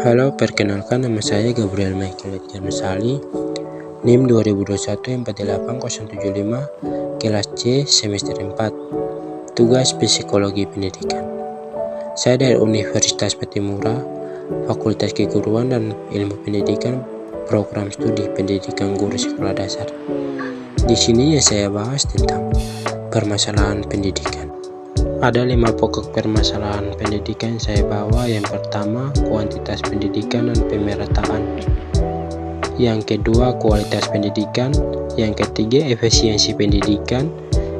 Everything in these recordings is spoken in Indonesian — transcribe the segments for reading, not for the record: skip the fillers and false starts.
Halo, perkenalkan nama saya Gabriel Michael Janusali, NIM 2021 48075, kelas C, semester 4, tugas psikologi pendidikan. Saya dari Universitas Patimura, Fakultas Keguruan dan Ilmu Pendidikan, Program Studi Pendidikan Guru Sekolah Dasar. Di sini saya bahas tentang permasalahan pendidikan. Ada 5 pokok permasalahan pendidikan saya bawa. Yang pertama, kuantitas pendidikan dan pemerataan. Yang kedua, kualitas pendidikan. Yang ketiga, efisiensi pendidikan.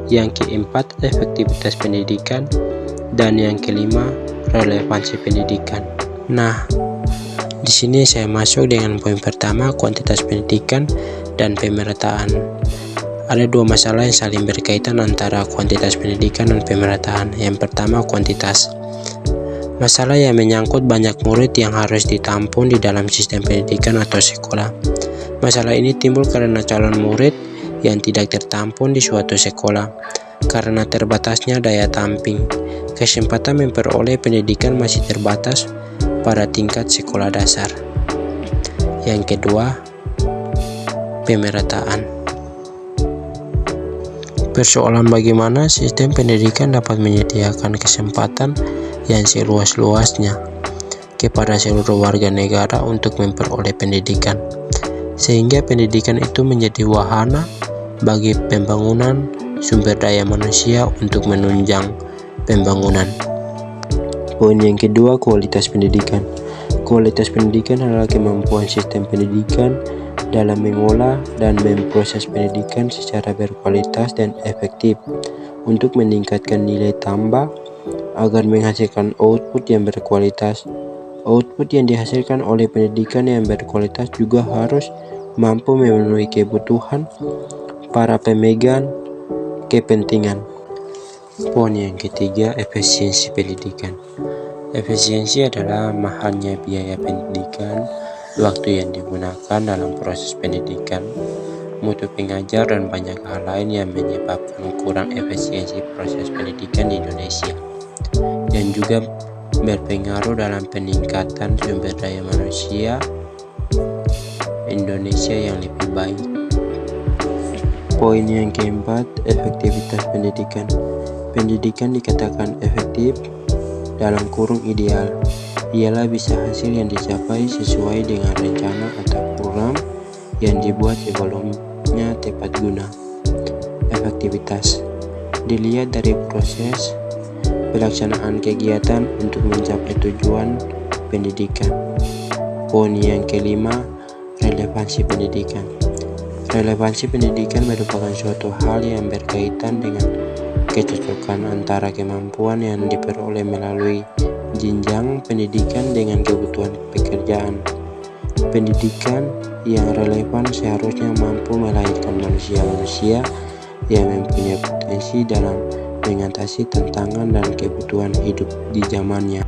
Yang keempat, efektivitas pendidikan. Dan yang kelima, relevansi pendidikan. Nah, di sini saya masuk dengan poin pertama, kuantitas pendidikan dan pemerataan. Ada 2 masalah yang saling berkaitan antara kuantitas pendidikan dan pemerataan. Yang pertama, kuantitas. Masalah yang menyangkut banyak murid yang harus ditampung di dalam sistem pendidikan atau sekolah. Masalah ini timbul karena calon murid yang tidak tertampung di suatu sekolah karena terbatasnya daya tampung. Kesempatan memperoleh pendidikan masih terbatas pada tingkat sekolah dasar. Yang kedua, pemerataan. Persoalan bagaimana sistem pendidikan dapat menyediakan kesempatan yang seluas-luasnya kepada seluruh warga negara untuk memperoleh pendidikan, sehingga pendidikan itu menjadi wahana bagi pembangunan sumber daya manusia untuk menunjang pembangunan. Poin yang kedua, kualitas pendidikan. Kualitas pendidikan adalah kemampuan sistem pendidikan dalam mengolah dan memproses pendidikan secara berkualitas dan efektif untuk meningkatkan nilai tambah agar menghasilkan output yang berkualitas. Output yang dihasilkan oleh pendidikan yang berkualitas juga harus mampu memenuhi kebutuhan para pemegang kepentingan. Poin yang ketiga, efisiensi pendidikan. Efisiensi adalah mahalnya biaya pendidikan, waktu yang digunakan dalam proses pendidikan, mutu pengajar, dan banyak hal lain yang menyebabkan kurang efisiensi proses pendidikan di Indonesia, dan juga berpengaruh dalam peningkatan sumber daya manusia Indonesia yang lebih baik. Poin yang keempat, efektivitas pendidikan. Pendidikan dikatakan efektif dalam kurung ideal ialah bisa hasil yang dicapai sesuai dengan rencana atau program yang dibuat sebelumnya tepat guna. Efektivitas dilihat dari proses pelaksanaan kegiatan untuk mencapai tujuan pendidikan. Poin yang kelima, relevansi pendidikan. Relevansi pendidikan merupakan suatu hal yang berkaitan dengan kecocokan antara kemampuan yang diperoleh melalui jenjang pendidikan dengan kebutuhan pekerjaan. Pendidikan yang relevan seharusnya mampu melahirkan manusia-manusia yang mempunyai potensi dalam mengatasi tantangan dan kebutuhan hidup di zamannya.